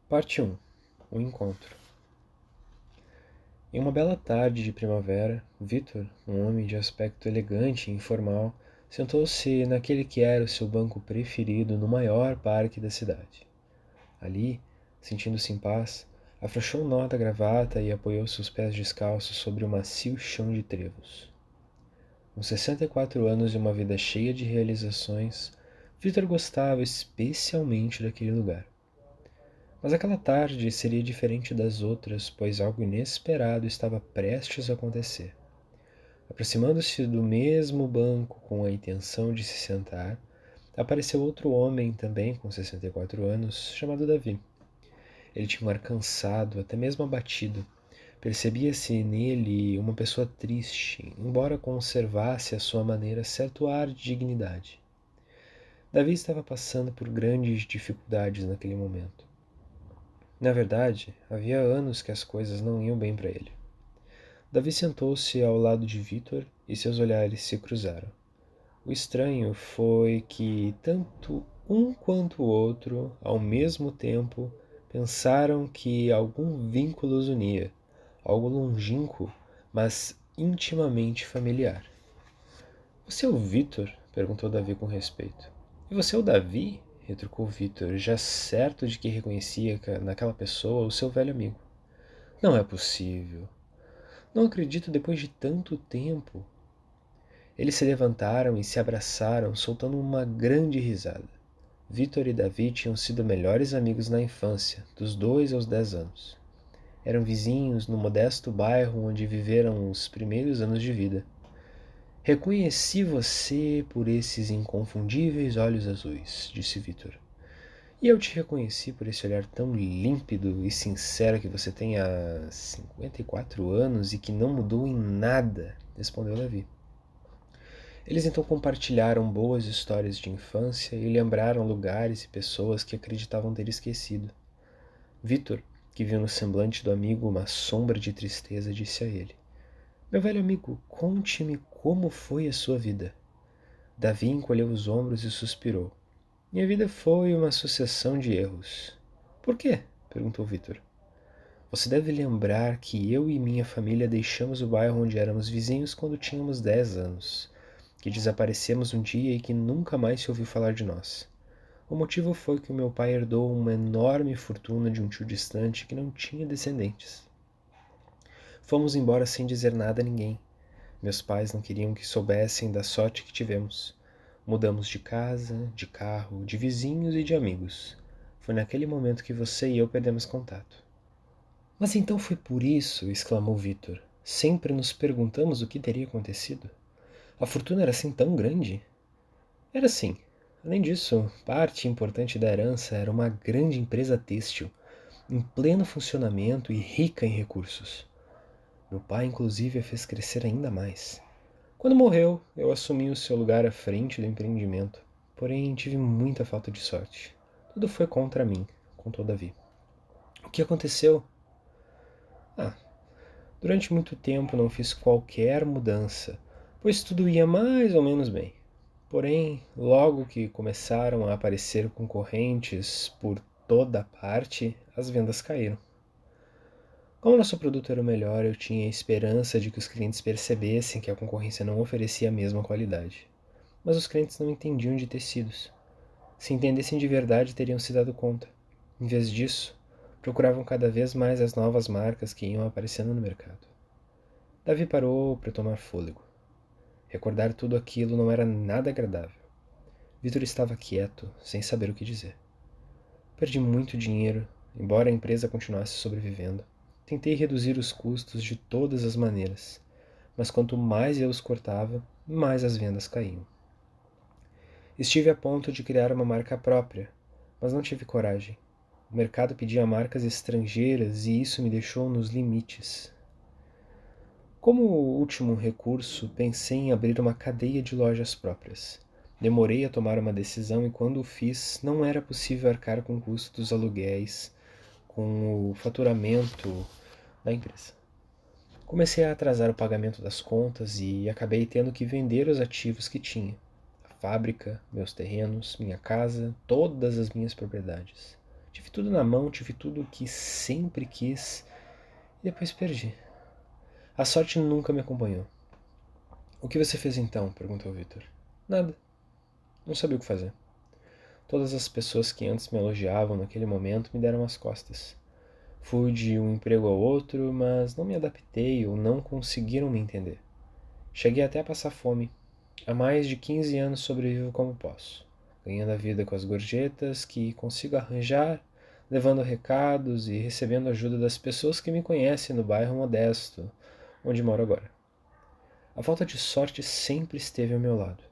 Parte 1. O encontro. Em uma bela tarde de primavera, Victor, um homem de aspecto elegante e informal, sentou-se naquele que era o seu banco preferido no maior parque da cidade. Ali, sentindo-se em paz, afrouxou o nó da gravata e apoiou seus pés descalços sobre o macio chão de trevos. Com 64 anos e uma vida cheia de realizações, Victor gostava especialmente daquele lugar. Mas aquela tarde seria diferente das outras, pois algo inesperado estava prestes a acontecer. Aproximando-se do mesmo banco com a intenção de se sentar, apareceu outro homem, também com 64 anos, chamado Davi. Ele tinha um ar cansado, até mesmo abatido. Percebia-se nele uma pessoa triste, embora conservasse à sua maneira certo ar de dignidade. Davi estava passando por grandes dificuldades naquele momento. Na verdade, havia anos que as coisas não iam bem para ele. Davi sentou-se ao lado de Victor e seus olhares se cruzaram. O estranho foi que tanto um quanto o outro, ao mesmo tempo, pensaram que algum vínculo os unia, algo longínquo, mas intimamente familiar. Você é o Victor? Perguntou Davi com respeito. E você é o Davi? Retrucou Victor, já certo de que reconhecia naquela pessoa o seu velho amigo. Não é possível. Não acredito depois de tanto tempo. Eles se levantaram e se abraçaram, soltando uma grande risada. Victor e Davi tinham sido melhores amigos na infância, dos 2 aos 10 anos. Eram vizinhos no modesto bairro onde viveram os primeiros anos de vida. Reconheci você por esses inconfundíveis olhos azuis, disse Victor. E eu te reconheci por esse olhar tão límpido e sincero que você tem há 54 anos e que não mudou em nada, respondeu Davi. Eles então compartilharam boas histórias de infância e lembraram lugares e pessoas que acreditavam ter esquecido. Victor, que viu no semblante do amigo uma sombra de tristeza, disse a ele: Meu velho amigo, conte-me como foi a sua vida. Davi encolheu os ombros e suspirou. Minha vida foi uma sucessão de erros. Por quê? Perguntou Victor. Você deve lembrar que eu e minha família deixamos o bairro onde éramos vizinhos quando tínhamos 10 anos, que desaparecemos um dia e que nunca mais se ouviu falar de nós. O motivo foi que o meu pai herdou uma enorme fortuna de um tio distante que não tinha descendentes. Fomos embora sem dizer nada a ninguém. Meus pais não queriam que soubessem da sorte que tivemos. Mudamos de casa, de carro, de vizinhos e de amigos. Foi naquele momento que você e eu perdemos contato. Mas então foi por isso, exclamou Victor. Sempre nos perguntamos o que teria acontecido. A fortuna era assim tão grande? Era sim. Além disso, parte importante da herança era uma grande empresa têxtil, em pleno funcionamento e rica em recursos. Meu pai, inclusive, a fez crescer ainda mais. Quando morreu, eu assumi o seu lugar à frente do empreendimento, porém tive muita falta de sorte. Tudo foi contra mim, contou Davi. O que aconteceu? Ah, durante muito tempo não fiz qualquer mudança, pois tudo ia mais ou menos bem. Porém, logo que começaram a aparecer concorrentes por toda parte, as vendas caíram. Como nosso produto era o melhor, eu tinha a esperança de que os clientes percebessem que a concorrência não oferecia a mesma qualidade. Mas os clientes não entendiam de tecidos. Se entendessem de verdade, teriam se dado conta. Em vez disso, procuravam cada vez mais as novas marcas que iam aparecendo no mercado. Davi parou para tomar fôlego. Recordar tudo aquilo não era nada agradável. Victor estava quieto, sem saber o que dizer. Perdi muito dinheiro, embora a empresa continuasse sobrevivendo. Tentei reduzir os custos de todas as maneiras, mas quanto mais eu os cortava, mais as vendas caíam. Estive a ponto de criar uma marca própria, mas não tive coragem. O mercado pedia marcas estrangeiras e isso me deixou nos limites. Como último recurso, pensei em abrir uma cadeia de lojas próprias. Demorei a tomar uma decisão e quando o fiz, não era possível arcar com o custo dos aluguéis, com o faturamento da empresa. Comecei a atrasar o pagamento das contas e acabei tendo que vender os ativos que tinha. A fábrica, meus terrenos, minha casa, todas as minhas propriedades. Tive tudo na mão, tive tudo o que sempre quis e depois perdi. A sorte nunca me acompanhou. O que você fez então? Perguntou Victor. Nada. Não sabia o que fazer. Todas as pessoas que antes me elogiavam naquele momento me deram as costas. Fui de um emprego ao outro, mas não me adaptei ou não conseguiram me entender. Cheguei até a passar fome. Há mais de 15 anos sobrevivo como posso, ganhando a vida com as gorjetas que consigo arranjar, levando recados e recebendo ajuda das pessoas que me conhecem no bairro modesto, onde moro agora. A falta de sorte sempre esteve ao meu lado.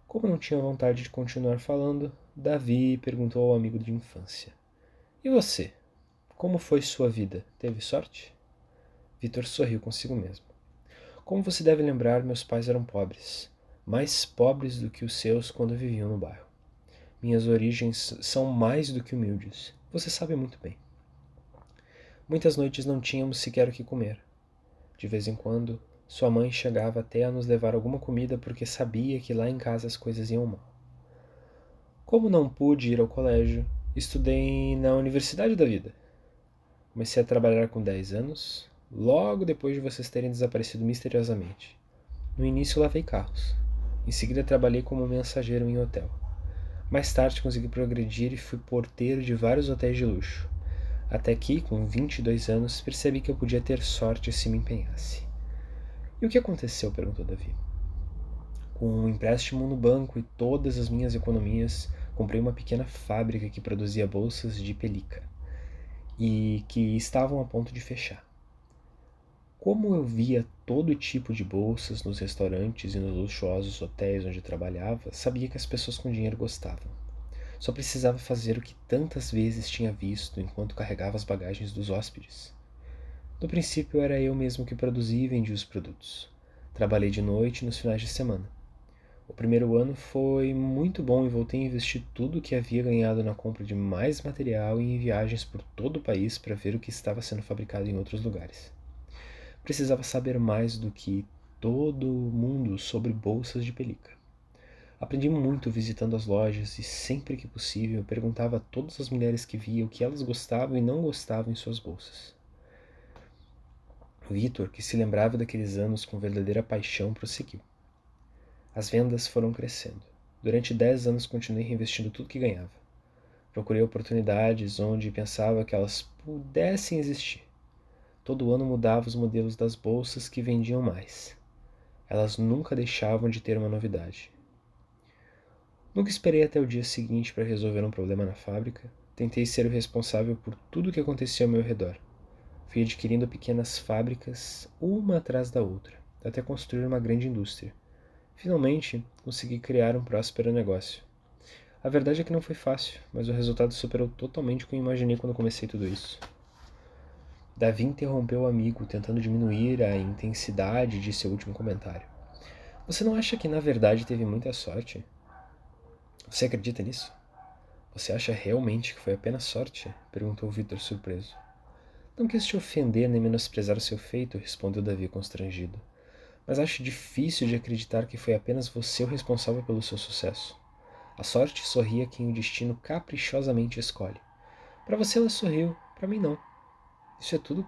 Como não tinha vontade de continuar falando, Davi perguntou ao amigo de infância: E você? Como foi sua vida? Teve sorte? Vitor sorriu consigo mesmo. Como você deve lembrar, meus pais eram pobres, mais pobres do que os seus quando viviam no bairro. Minhas origens são mais do que humildes, você sabe muito bem. Muitas noites não tínhamos sequer o que comer. De vez em quando, sua mãe chegava até a nos levar alguma comida porque sabia que lá em casa as coisas iam mal. Como não pude ir ao colégio, estudei na Universidade da Vida. Comecei a trabalhar com 10 anos, logo depois de vocês terem desaparecido misteriosamente. No início lavei carros. Em seguida trabalhei como mensageiro em hotel. Mais tarde consegui progredir e fui porteiro de vários hotéis de luxo. Até que, com 22 anos, percebi que eu podia ter sorte se me empenhasse. E o que aconteceu? Perguntou Davi. Com um empréstimo no banco e todas as minhas economias, comprei uma pequena fábrica que produzia bolsas de pelica e que estavam a ponto de fechar. Como eu via todo tipo de bolsas nos restaurantes e nos luxuosos hotéis onde trabalhava, sabia que as pessoas com dinheiro gostavam. Só precisava fazer o que tantas vezes tinha visto enquanto carregava as bagagens dos hóspedes. No princípio era eu mesmo que produzia e vendia os produtos. Trabalhei de noite e nos finais de semana. O primeiro ano foi muito bom e voltei a investir tudo o que havia ganhado na compra de mais material e em viagens por todo o país para ver o que estava sendo fabricado em outros lugares. Precisava saber mais do que todo mundo sobre bolsas de pelica. Aprendi muito visitando as lojas e sempre que possível perguntava a todas as mulheres que via o que elas gostavam e não gostavam em suas bolsas. Vitor, que se lembrava daqueles anos com verdadeira paixão, prosseguiu. As vendas foram crescendo. Durante 10 anos continuei reinvestindo tudo que ganhava. Procurei oportunidades onde pensava que elas pudessem existir. Todo ano mudava os modelos das bolsas que vendiam mais. Elas nunca deixavam de ter uma novidade. Nunca esperei até o dia seguinte para resolver um problema na fábrica. Tentei ser o responsável por tudo o que acontecia ao meu redor. Fui adquirindo pequenas fábricas, uma atrás da outra, até construir uma grande indústria. Finalmente, consegui criar um próspero negócio. A verdade é que não foi fácil, mas o resultado superou totalmente o que eu imaginei quando comecei tudo isso. Davi interrompeu o amigo, tentando diminuir a intensidade de seu último comentário. Você não acha que na verdade teve muita sorte? Você acredita nisso? Você acha realmente que foi apenas sorte? Perguntou Victor surpreso. Não quis te ofender nem menosprezar o seu feito, respondeu Davi constrangido. Mas acho difícil de acreditar que foi apenas você o responsável pelo seu sucesso. A sorte sorri a quem o destino caprichosamente escolhe. Para você ela sorriu, para mim não. Isso é tudo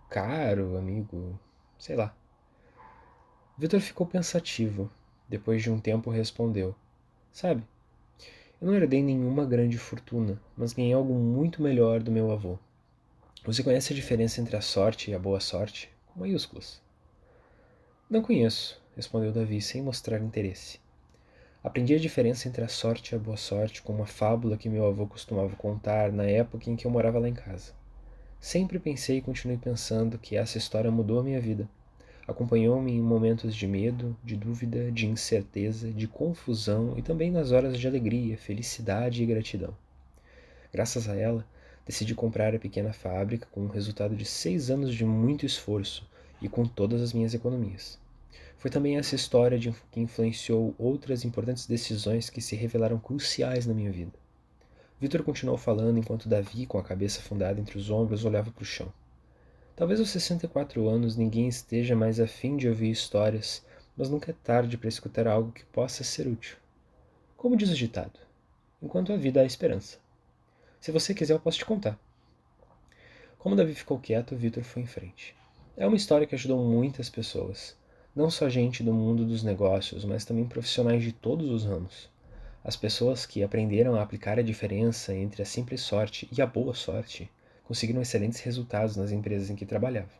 caro, amigo. Sei lá. Victor ficou pensativo. Depois de um tempo respondeu. Sabe, eu não herdei nenhuma grande fortuna, mas ganhei algo muito melhor do meu avô. Você conhece a diferença entre a sorte e a boa sorte? Com maiúsculas. Não conheço, respondeu Davi sem mostrar interesse. Aprendi a diferença entre a sorte e a boa sorte com uma fábula que meu avô costumava contar na época em que eu morava lá em casa. Sempre pensei e continuei pensando que essa história mudou a minha vida. Acompanhou-me em momentos de medo, de dúvida, de incerteza, de confusão e também nas horas de alegria, felicidade e gratidão. Graças a ela, decidi comprar a pequena fábrica com o resultado de 6 anos de muito esforço e com todas as minhas economias. Foi também essa história que influenciou outras importantes decisões que se revelaram cruciais na minha vida. Victor continuou falando enquanto Davi, com a cabeça afundada entre os ombros, olhava para o chão. Talvez aos 64 anos ninguém esteja mais a fim de ouvir histórias, mas nunca é tarde para escutar algo que possa ser útil. Como diz o ditado, enquanto há vida há esperança. Se você quiser, eu posso te contar. Como Davi ficou quieto, Victor foi em frente. É uma história que ajudou muitas pessoas. Não só gente do mundo dos negócios, mas também profissionais de todos os ramos. As pessoas que aprenderam a aplicar a diferença entre a simples sorte e a boa sorte conseguiram excelentes resultados nas empresas em que trabalhavam.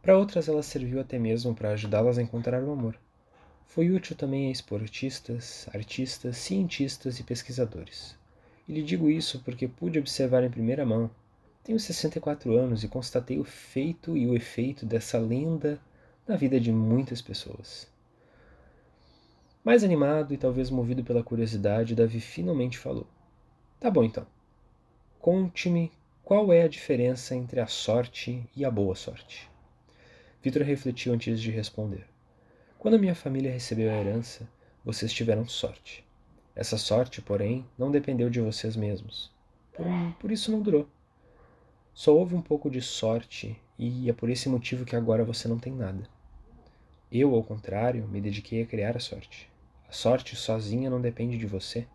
Para outras, ela serviu até mesmo para ajudá-las a encontrar o amor. Foi útil também a esportistas, artistas, cientistas e pesquisadores. E lhe digo isso porque pude observar em primeira mão. Tenho 64 anos e constatei o feito e o efeito dessa lenda na vida de muitas pessoas. Mais animado e talvez movido pela curiosidade, Davi finalmente falou. Tá bom então. Conte-me qual é a diferença entre a sorte e a boa sorte. Vitor refletiu antes de responder. Quando a minha família recebeu a herança, vocês tiveram sorte. Essa sorte, porém, não dependeu de vocês mesmos. Por isso não durou. Só houve um pouco de sorte e é por esse motivo que agora você não tem nada. Eu, ao contrário, me dediquei a criar a sorte. A sorte sozinha não depende de você.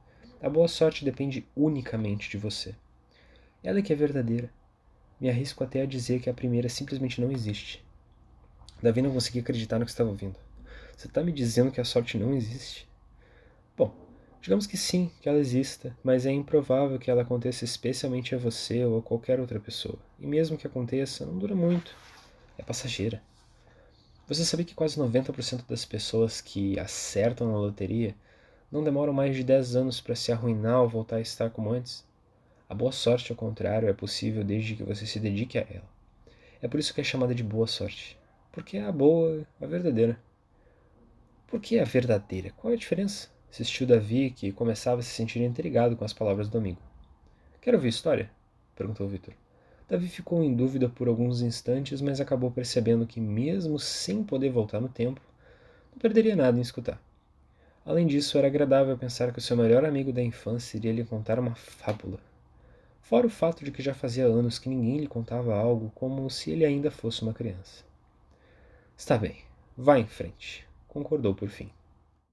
A boa sorte depende unicamente de você. Ela é que é verdadeira. Me arrisco até a dizer que a primeira simplesmente não existe. Davi não conseguia acreditar no que estava ouvindo. Você está me dizendo que a sorte não existe? Bom, digamos que sim, que ela exista, mas é improvável que ela aconteça especialmente a você ou a qualquer outra pessoa. E mesmo que aconteça, não dura muito. É passageira. Você sabia que quase 90% das pessoas que acertam na loteria não demoram mais de 10 anos para se arruinar ou voltar a estar como antes? A boa sorte, ao contrário, é possível desde que você se dedique a ela. É por isso que é chamada de boa sorte. Porque é a boa, a verdadeira. Por que a verdadeira? Qual é a diferença? Insistiu Davi, que começava a se sentir intrigado com as palavras do amigo. Quer ouvir história? Perguntou Victor. Davi ficou em dúvida por alguns instantes, mas acabou percebendo que, mesmo sem poder voltar no tempo, não perderia nada em escutar. Além disso, era agradável pensar que o seu melhor amigo da infância iria lhe contar uma fábula. Fora o fato de que já fazia anos que ninguém lhe contava algo como se ele ainda fosse uma criança. Está bem, vá em frente, concordou por fim.